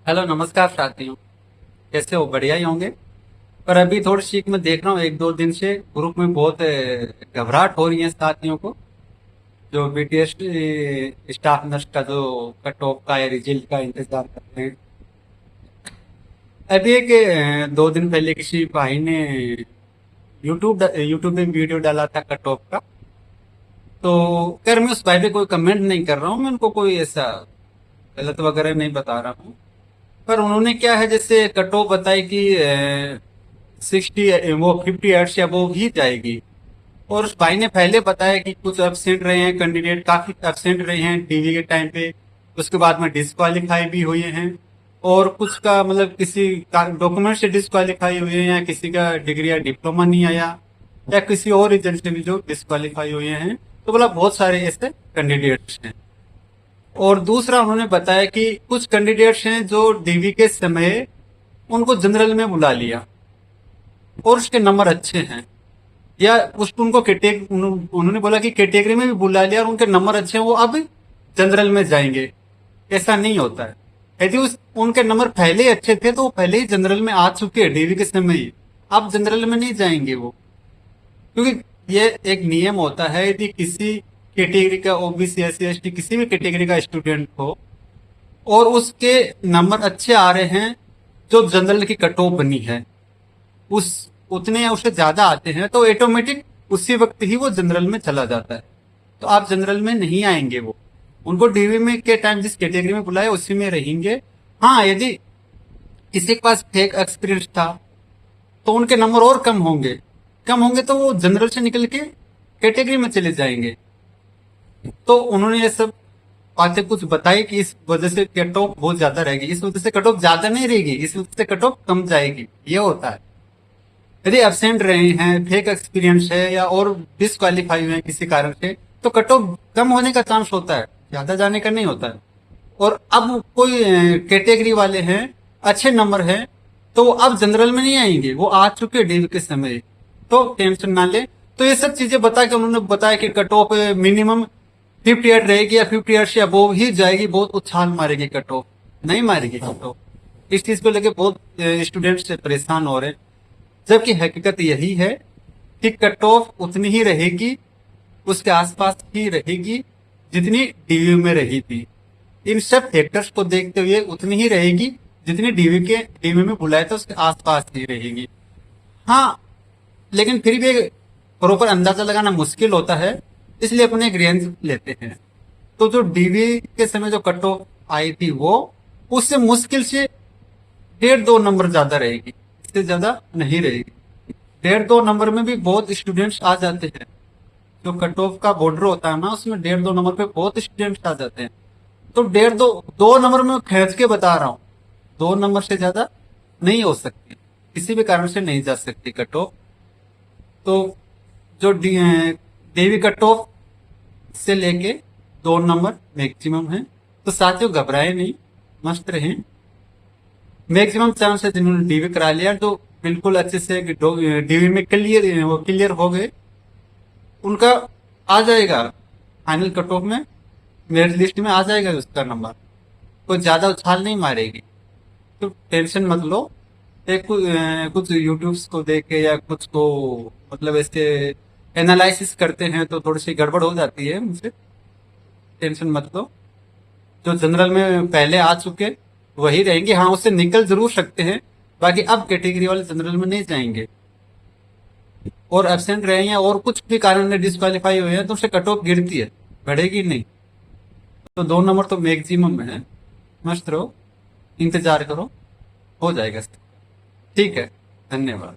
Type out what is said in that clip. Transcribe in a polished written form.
Hello नमस्कार साथियों। कैसे हो? बढ़िया ही होंगे। पर अभी थोड़ी सी मैं देख रहा हूँ एक दो दिन से ग्रुप में बहुत घबराहट हो रही है साथियों को, जो बीटीएस स्टाफ नर्स का जो कट ऑफ का या रिजल्ट का इंतजार कर रहे हैं। अभी एक दो दिन पहले किसी भाई ने यूट्यूब में वीडियो डाला था कट ऑफ का। तो खैर मैं उस भाई पे कोई कमेंट नहीं कर रहा हूँ, मैं उनको कोई ऐसा गलत वगैरह नहीं बता रहा हूँ। पर उन्होंने क्या है, जैसे कट ऑफ बताई कि 60 वो 50 से अबोव ही जाएगी। और उस भाई ने पहले बताया कि कुछ एब्सेंट रहे हैं, कैंडिडेट काफी एब्सेंट रहे हैं टीवी के टाइम पे। उसके बाद में डिस्क्वालीफाई भी हुए हैं। और कुछ का मतलब किसी डॉक्यूमेंट से डिस्क्वालीफाई हुए हैं, या किसी का डिग्री या डिप्लोमा नहीं आया, या किसी और रीजन से भी जो डिस्क्वालीफाई हुए हैं। तो बोला बहुत सारे ऐसे कैंडिडेट्स हैं। और दूसरा उन्होंने बताया कि कुछ कैंडिडेट्स हैं जो डीवी के समय उनको जनरल में बुला लिया और उसके नंबर अच्छे हैं, या उनको उन्होंने बोला कि कैटेगरी में भी बुला लिया और उनके नंबर अच्छे हैं, वो अब जनरल में जाएंगे। ऐसा नहीं होता है। यदि उनके नंबर पहले ही अच्छे थे तो वो पहले ही जनरल में आ चुके हैं डीवी के समय ही। अब जनरल में नहीं जाएंगे वो, क्योंकि ये एक नियम होता है। यदि किसी कैटेगरी का ओबीसी एससी एसटी किसी भी कैटेगरी का स्टूडेंट हो और उसके नंबर अच्छे आ रहे हैं, जो जनरल की कट ऑफ बनी है उस उतने या उससे ज्यादा आते हैं, तो ऑटोमेटिक उसी वक्त ही वो जनरल में चला जाता है। तो आप जनरल में नहीं आएंगे। वो उनको डीवी में के टाइम जिस कैटेगरी में बुलाया उसी में रहेंगे। हाँ, यदि किसी के पास फेक एक्सपीरियंस था तो उनके नंबर और कम होंगे तो वो जनरल से निकल के कैटेगरी में चले जाएंगे। तो उन्होंने ये सब बातें कुछ बताई कि इस वजह से कट ऑफ बहुत ज्यादा रहेगी, इस वजह से कट ऑफ ज्यादा नहीं रहेगी, इस वजह से कट ऑफ कम जाएगी। ये होता है। यदि एब्सेंट रहे हैं, फेक एक्सपीरियंस है, या और डिसक्वालीफाई हुए हैं किसी कारण से, तो कट ऑफ कम होने का चांस होता है, ज्यादा जाने का नहीं होता है। और अब कोई कैटेगरी वाले हैं, अच्छे नंबर हैं, तो वो अब जनरल में नहीं आएंगे, वो आ चुके डीवी के समय। तो टेंशन ना ले। तो ये सब चीजें बता के उन्होंने बताया कि कट ऑफ मिनिमम 58 रहेगी, या 58 से अबोव ही जाएगी। बहुत उछाल मारेगी कट ऑफ, नहीं मारेगी कट ऑफ। इस चीज को लेके बहुत स्टूडेंट्स से परेशान हो रहे हैं। जबकि हकीकत यही है कि कट ऑफ उतनी ही रहेगी, उसके आसपास ही रहेगी जितनी डीवी में रही थी। इन सब फैक्टर्स को देखते हुए उतनी ही रहेगी जितनी डीवी में बुलाया था उसके आसपास ही रहेगी। हाँ, लेकिन फिर भी प्रॉपर अंदाजा लगाना मुश्किल होता है, इसलिए अपने एक रेंज लेते हैं। तो जो डीवी के समय जो कट ऑफ आई थी वो उससे मुश्किल से 1.5-2 नंबर ज्यादा रहेगी, इससे ज्यादा नहीं रहेगी। 1.5-2 नंबर में भी बहुत स्टूडेंट्स आ जाते हैं। जो कट ऑफ का बॉर्डर होता है ना, उसमें 1.5-2 नंबर पे बहुत स्टूडेंट्स आ जाते हैं। तो 1.5-2 नंबर में खींच के बता रहा हूँ, 2 नंबर से ज्यादा नहीं हो सकती, किसी भी कारण से नहीं जा सकती कट ऑफ। तो जो डीवी कट ऑफ से लेके 2 नंबर मैक्सिमम है। तो साथियों घबराए नहीं, मस्त रहें। मैक्सिमम चांस है जिन्होंने डीवी करा लिया, जो बिल्कुल अच्छे से डीवी में क्लियर हो गए, उनका आ जाएगा फाइनल कट ऑफ में, मेरिट लिस्ट में आ जाएगा उसका नंबर। कोई ज्यादा उछाल नहीं मारेगी, तो टेंशन मत लो। कुछ यूट्यूब्स को देख के या कुछ को मतलब ऐसे एनालिसिस करते हैं तो थोड़ी सी गड़बड़ हो जाती है मुझसे। टेंशन मत लो। जो जनरल में पहले आ चुके वही रहेंगे। हाँ, उससे निकल जरूर सकते हैं, बाकी अब कैटेगरी वाले जनरल में नहीं जाएंगे। और एब्सेंट रहे हैं और कुछ भी कारण से डिस्क्वालीफाई हुए हैं तो उससे कट ऑफ गिरती है, बढ़ेगी नहीं। तो 2 नंबर तो मैक्सिमम में है। मस्त रहो, इंतजार करो, हो जाएगा। ठीक है, धन्यवाद।